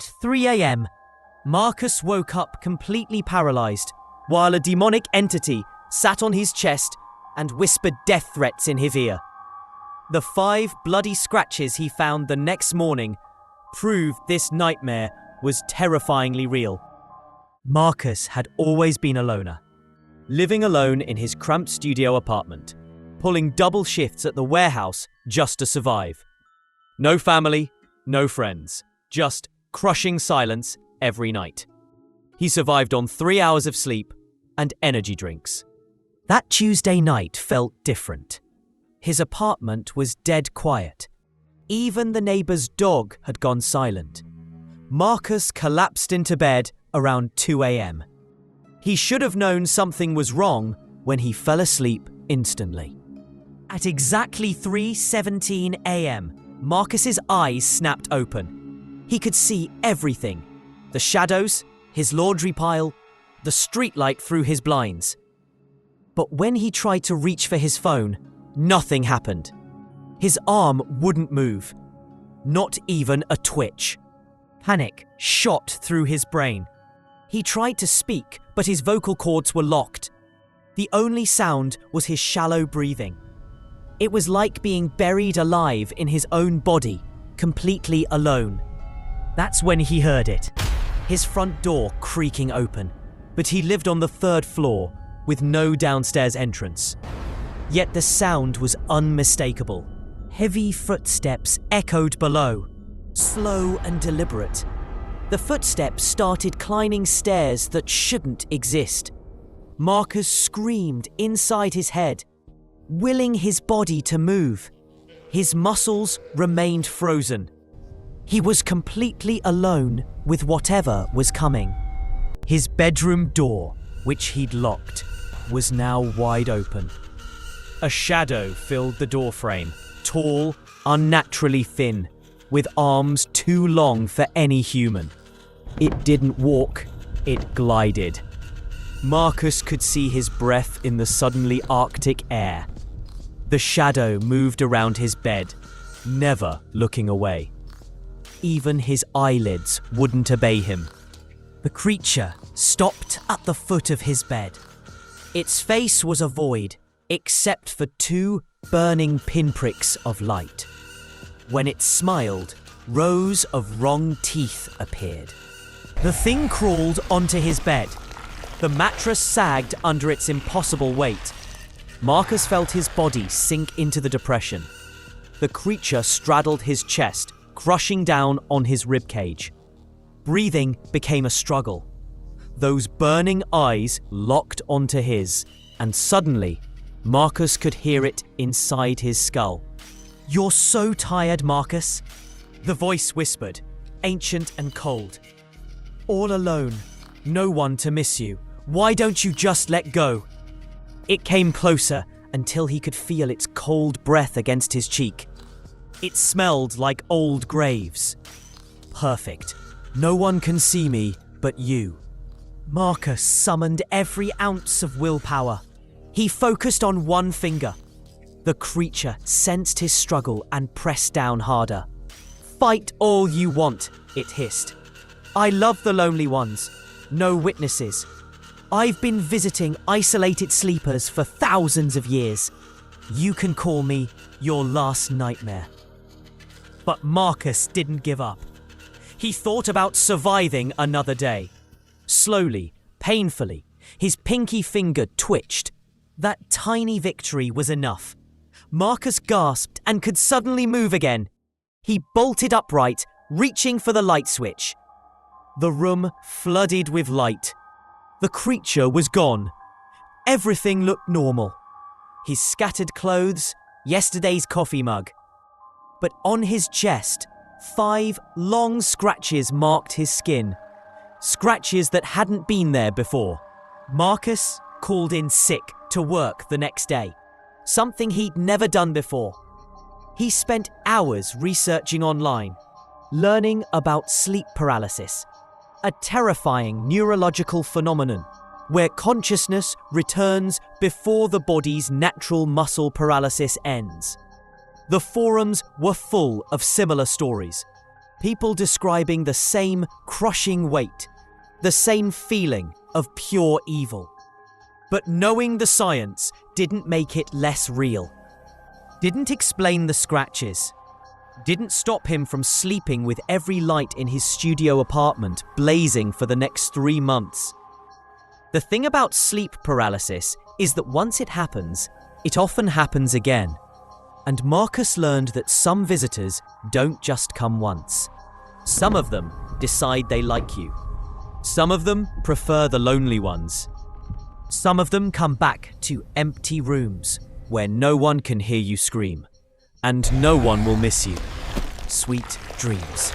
At 3 a.m., Marcus woke up completely paralyzed, while a demonic entity sat on his chest and whispered death threats in his ear. The 5 bloody scratches he found the next morning proved this nightmare was terrifyingly real. Marcus had always been a loner, living alone in his cramped studio apartment, pulling double shifts at the warehouse just to survive. No family, no friends, just crushing silence every night. He survived on 3 hours of sleep and energy drinks. That Tuesday night felt different. His apartment was dead quiet. Even the neighbor's dog had gone silent. Marcus collapsed into bed around 2 a.m. He should have known something was wrong when he fell asleep instantly. At exactly 3:17 a.m., Marcus's eyes snapped open. He could see everything. The shadows, his laundry pile, the streetlight through his blinds. But when he tried to reach for his phone, nothing happened. His arm wouldn't move. Not even a twitch. Panic shot through his brain. He tried to speak, but his vocal cords were locked. The only sound was his shallow breathing. It was like being buried alive in his own body, completely alone. That's when he heard it. His front door creaking open, but he lived on the 3rd floor with no downstairs entrance. Yet the sound was unmistakable. Heavy footsteps echoed below, slow and deliberate. The footsteps started climbing stairs that shouldn't exist. Marcus screamed inside his head, willing his body to move. His muscles remained frozen. He was completely alone with whatever was coming. His bedroom door, which he'd locked, was now wide open. A shadow filled the doorframe, tall, unnaturally thin, with arms too long for any human. It didn't walk, it glided. Marcus could see his breath in the suddenly arctic air. The shadow moved around his bed, never looking away. Even his eyelids wouldn't obey him. The creature stopped at the foot of his bed. Its face was a void, except for 2 burning pinpricks of light. When it smiled, rows of wrong teeth appeared. The thing crawled onto his bed. The mattress sagged under its impossible weight. Marcus felt his body sink into the depression. The creature straddled his chest, crushing down on his ribcage. Breathing became a struggle. Those burning eyes locked onto his, and suddenly, Marcus could hear it inside his skull. "You're so tired, Marcus," the voice whispered, ancient and cold. "All alone, no one to miss you. Why don't you just let go?" It came closer until he could feel its cold breath against his cheek. It smelled like old graves. "Perfect. No one can see me but you." Marcus summoned every ounce of willpower. He focused on one finger. The creature sensed his struggle and pressed down harder. "Fight all you want," it hissed. "I love the lonely ones. No witnesses. I've been visiting isolated sleepers for thousands of years. You can call me your last nightmare." But Marcus didn't give up. He thought about surviving another day. Slowly, painfully, his pinky finger twitched. That tiny victory was enough. Marcus gasped and could suddenly move again. He bolted upright, reaching for the light switch. The room flooded with light. The creature was gone. Everything looked normal. His scattered clothes, yesterday's coffee mug. But on his chest, 5 long scratches marked his skin. Scratches that hadn't been there before. Marcus called in sick to work the next day, something he'd never done before. He spent hours researching online, learning about sleep paralysis, a terrifying neurological phenomenon where consciousness returns before the body's natural muscle paralysis ends. The forums were full of similar stories. People describing the same crushing weight, the same feeling of pure evil. But knowing the science didn't make it less real. Didn't explain the scratches. Didn't stop him from sleeping with every light in his studio apartment blazing for the next 3 months. The thing about sleep paralysis is that once it happens, it often happens again. And Marcus learned that some visitors don't just come once. Some of them decide they like you. Some of them prefer the lonely ones. Some of them come back to empty rooms where no one can hear you scream. And no one will miss you. Sweet dreams.